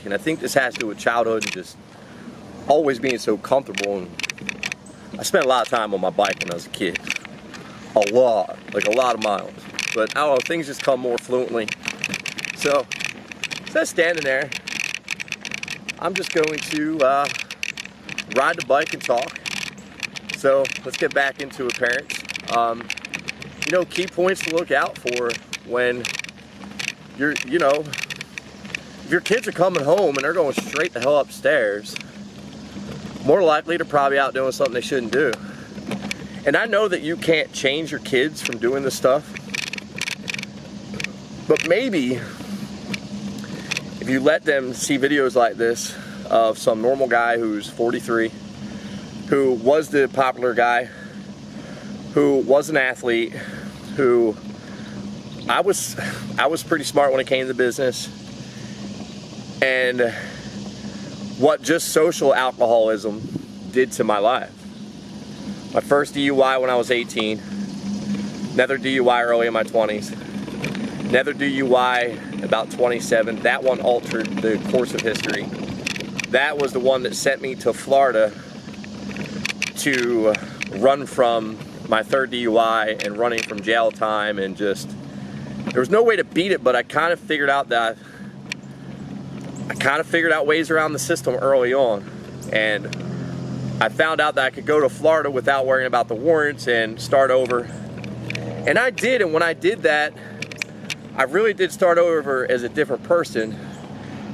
And I think this has to do with childhood and just always being so comfortable. And I spent a lot of time on my bike when I was a kid. A lot of miles. But I don't know, things just come more fluently. So, instead of standing there, I'm just going to ride the bike and talk. So, let's get back into it, parents. You know, key points to look out for when you're, you know, if your kids are coming home and they're going straight the hell upstairs, more likely they're probably out doing something they shouldn't do. And I know that you can't change your kids from doing this stuff, but maybe if you let them see videos like this of some normal guy who's 43, who was the popular guy, who was an athlete, who I was pretty smart when it came to business, and what just social alcoholism did to my life. My first DUI when I was 18, another DUI early in my 20s, another DUI about 27. That one altered the course of history. That was the one that sent me to Florida to run from my third DUI and running from jail time, and just, there was no way to beat it, but I kind of figured out ways around the system early on. And I found out that I could go to Florida without worrying about the warrants and start over. And I did, and when I did that, I really did start over as a different person.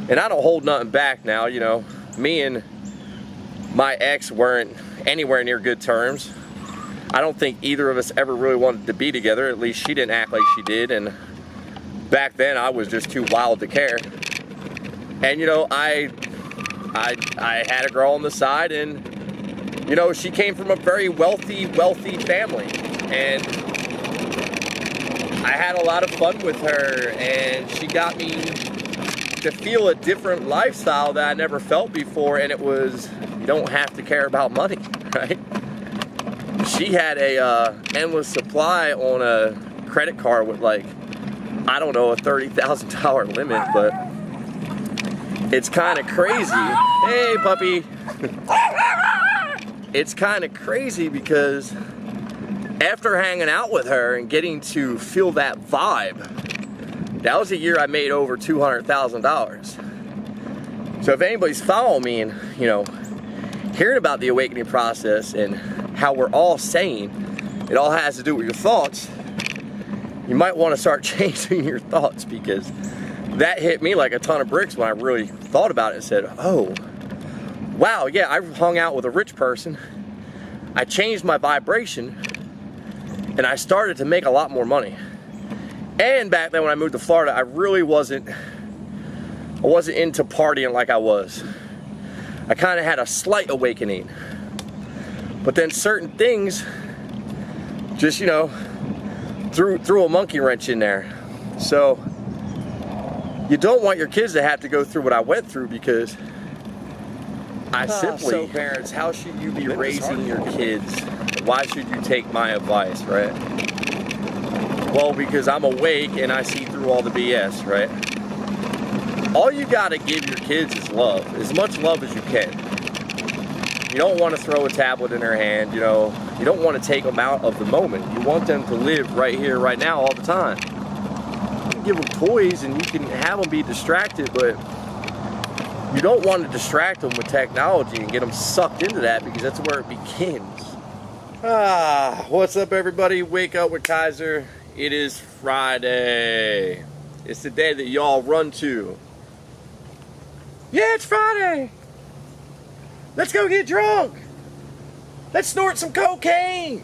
And I don't hold nothing back now, you know. Me and my ex weren't anywhere near good terms. I don't think either of us ever really wanted to be together. At least she didn't act like she did, and back then I was just too wild to care. And you know, I had a girl on the side, and you know, she came from a very wealthy family, and I had a lot of fun with her, and she got me to feel a different lifestyle that I never felt before, and it was, you don't have to care about money, right? She had a endless supply on a credit card with, like, I don't know, a $30,000 limit, but it's kind of crazy. Hey, puppy. It's kind of crazy because after hanging out with her and getting to feel that vibe, that was a year I made over $200,000. So if anybody's following me and, you know, hearing about the awakening process and how we're all saying it all has to do with your thoughts, you might want to start changing your thoughts, because that hit me like a ton of bricks when I really thought about it and said, oh, wow, yeah, I hung out with a rich person, I changed my vibration, and I started to make a lot more money. And back then when I moved to Florida, I really wasn't into partying like I was. I kind of had a slight awakening. But then certain things just, you know, threw a monkey wrench in there. So you don't want your kids to have to go through what I went through, because so parents, how should you be raising your kids? Why should you take my advice, right? Well, because I'm awake and I see through all the BS, right? All you gotta give your kids is love, as much love as you can. You don't want to throw a tablet in their hand, you know. You don't want to take them out of the moment. You want them to live right here, right now, all the time. You can give them toys and you can have them be distracted, but you don't want to distract them with technology and get them sucked into that, because that's where it begins. What's up, everybody? Wake up with Kaiser. It is Friday. It's the day that y'all run to. Yeah, it's Friday. Let's go get drunk. Let's snort some cocaine.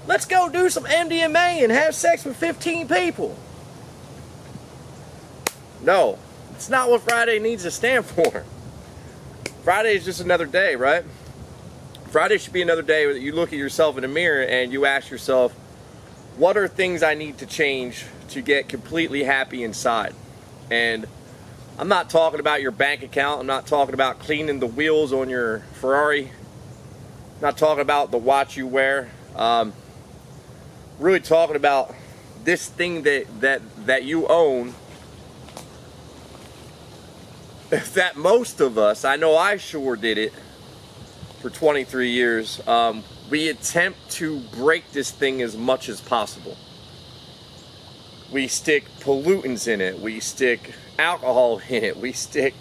Let's go do some MDMA and have sex with 15 people. No, it's not what Friday needs to stand for. Friday is just another day, right? Friday should be another day that you look at yourself in the mirror and you ask yourself, what are things I need to change to get completely happy inside? And I'm not talking about your bank account. I'm not talking about cleaning the wheels on your Ferrari. I'm not talking about the watch you wear. Really talking about this thing that you own that most of us, I know I sure did it for 23 years, we attempt to break this thing as much as possible. We stick pollutants in it, we stick alcohol in it, we stick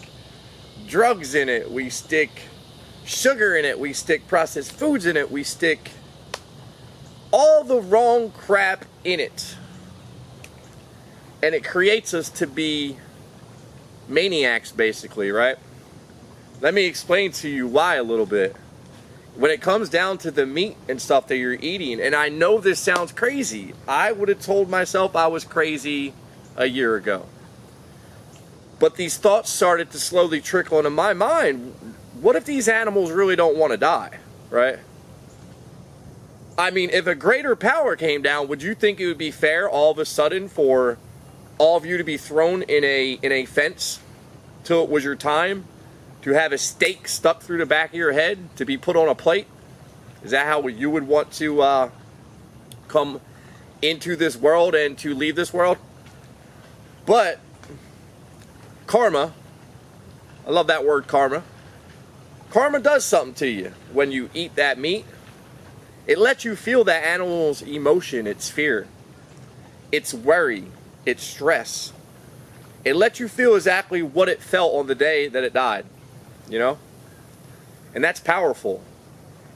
drugs in it, we stick sugar in it, we stick processed foods in it, we stick all the wrong crap in it. And it creates us to be maniacs, basically, right? Let me explain to you why a little bit. When it comes down to the meat and stuff that you're eating, and I know this sounds crazy. I would have told myself I was crazy a year ago. But these thoughts started to slowly trickle into my mind. What if these animals really don't want to die, right? I mean, if a greater power came down, would you think it would be fair all of a sudden for all of you to be thrown in a fence till it was your time? To have a stake stuck through the back of your head? To be put on a plate? Is that how you would want to come into this world and to leave this world? But karma, I love that word karma. Karma does something to you when you eat that meat. It lets you feel that animal's emotion, its fear, its worry, its stress. It lets you feel exactly what it felt on the day that it died, you know? And that's powerful.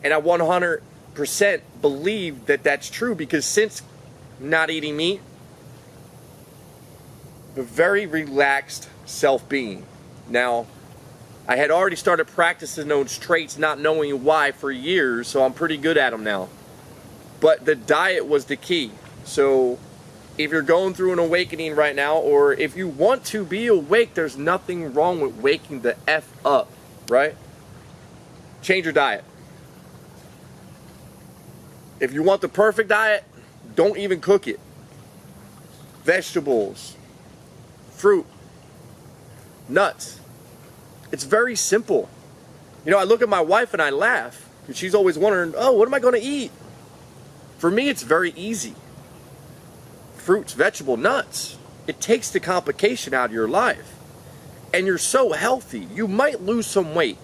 And I 100% believe that that's true, because since not eating meat, a very relaxed self-being. Now, I had already started practicing those traits, not knowing why, for years, so I'm pretty good at them now. But the diet was the key. So if you're going through an awakening right now, or if you want to be awake, there's nothing wrong with waking the F up, right? Change your diet. If you want the perfect diet, don't even cook it. Vegetables, fruit, nuts. It's very simple. You know, I look at my wife and I laugh, because she's always wondering, oh, what am I going to eat? For me, it's very easy. Fruits, vegetable, nuts. It takes the complication out of your life. And you're so healthy. You might lose some weight.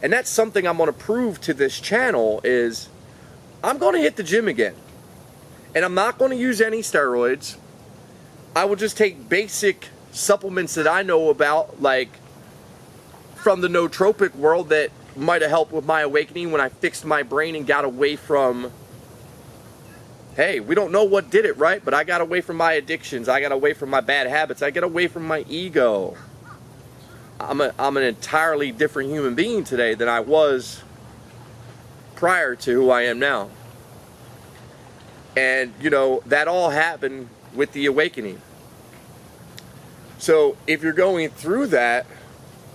And that's something I'm going to prove to this channel is I'm going to hit the gym again. And I'm not going to use any steroids. I will just take basic supplements that I know about, like from the nootropic world, that might have helped with my awakening when I fixed my brain and got away from, hey, we don't know what did it, right? But I got away from my addictions. I got away from my bad habits. I got away from my ego. I'm an entirely different human being today than I was prior to who I am now. And, you know, that all happened with the awakening. So if you're going through that,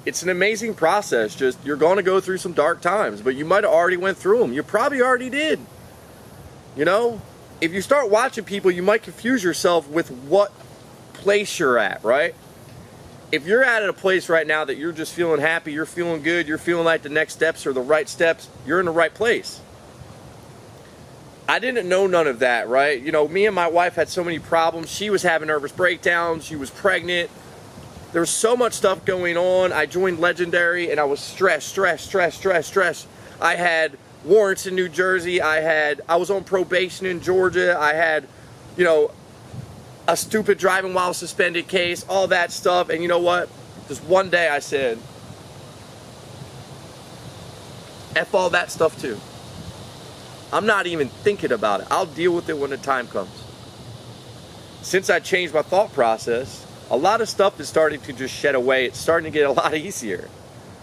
it's an amazing process. Just, you're going to go through some dark times, but you might have already went through them. You probably already did. You know, if you start watching people, you might confuse yourself with what place you're at, right? If you're at a place right now that you're just feeling happy, you're feeling good, you're feeling like the next steps are the right steps, you're in the right place. I didn't know none of that, right? You know, me and my wife had so many problems. She was having nervous breakdowns. She was pregnant. There was so much stuff going on. I joined Legendary and I was stressed. I had warrants in New Jersey. I was on probation in Georgia. I had, you know, a stupid driving while suspended case, all that stuff. And you know what? Just one day I said, F all that stuff too. I'm not even thinking about it. I'll deal with it when the time comes. Since I changed my thought process, a lot of stuff is starting to just shed away. It's starting to get a lot easier.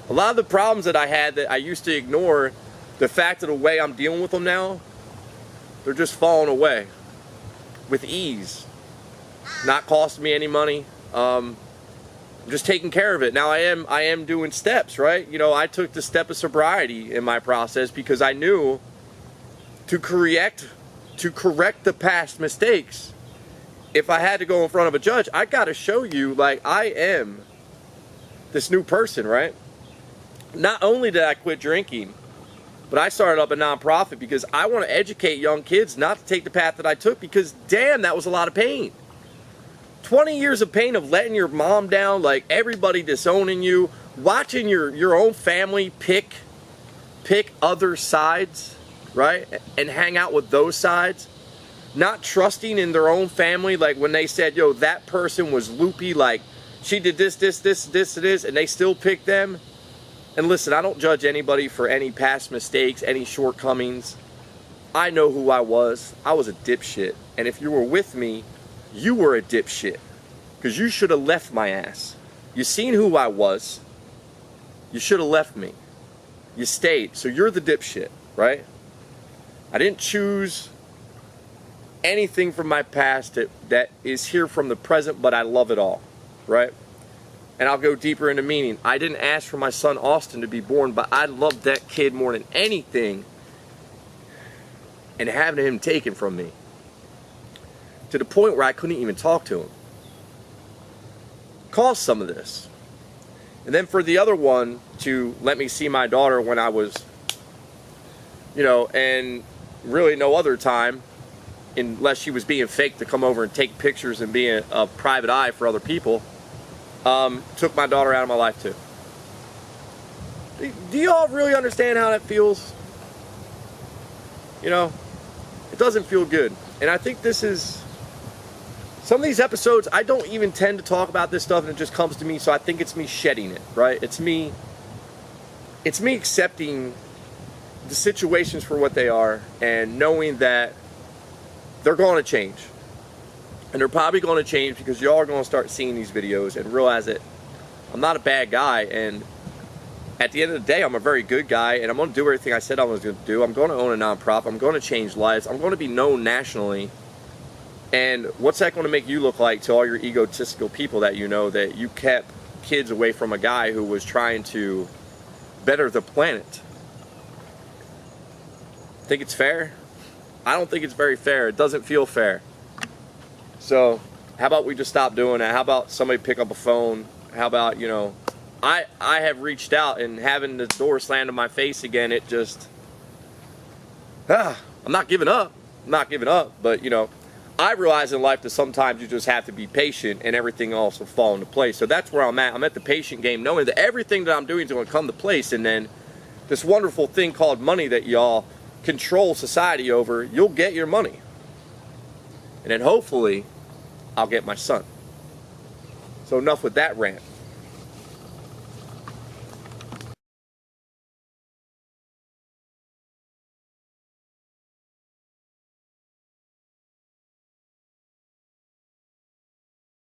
A lot of the problems that I had that I used to ignore, the fact of the way I'm dealing with them now, they're just falling away with ease. Not costing me any money. I'm just taking care of it. Now I am doing steps, right? You know, I took the step of sobriety in my process because I knew to correct the past mistakes, if I had to go in front of a judge, I got to show you, like, I am this new person, right? Not only did I quit drinking, but I started up a nonprofit because I want to educate young kids not to take the path that I took, because damn, that was a lot of pain. 20 years of pain of letting your mom down, like everybody disowning you, watching your own family pick other sides, right? And hang out with those sides. Not trusting in their own family, like when they said, yo, that person was loopy, like she did this, and they still picked them. And listen, I don't judge anybody for any past mistakes, any shortcomings. I know who I was. I was a dipshit. And if you were with me, you were a dipshit. Because you should have left my ass. You seen who I was. You should have left me. You stayed. So you're the dipshit, right? I didn't choose anything from my past that is here from the present, but I love it all, right? And I'll go deeper into meaning. I didn't ask for my son Austin to be born, but I loved that kid more than anything, and having him taken from me to the point where I couldn't even talk to him caused some of this. And then for the other one to let me see my daughter when I was, and really no other time, unless she was being fake to come over and take pictures and be a private eye for other people, took my daughter out of my life too. Do y'all really understand how that feels? It doesn't feel good. And I think this is, some of these episodes, I don't even tend to talk about this stuff and it just comes to me, so I think it's me shedding it, right? It's me accepting the situations for what they are and knowing that they're going to change. And they're probably going to change because y'all are going to start seeing these videos and realize that I'm not a bad guy. And at the end of the day, I'm a very good guy. And I'm going to do everything I said I was going to do. I'm going to own a nonprofit. I'm going to change lives. I'm going to be known nationally. And what's that going to make you look like to all your egotistical people that that you kept kids away from a guy who was trying to better the planet? Think it's fair? I don't think it's very fair. It doesn't feel fair. So how about we just stop doing that? How about somebody pick up a phone? How about, I have reached out, and having the door slammed in my face again, it just, I'm not giving up. I'm not giving up. But, I realize in life that sometimes you just have to be patient and everything else will fall into place. So that's where I'm at. I'm at the patient game, knowing that everything that I'm doing is going to come to place. And then this wonderful thing called money that y'all control society over, you'll get your money. And then hopefully I'll get my son. So enough with that rant.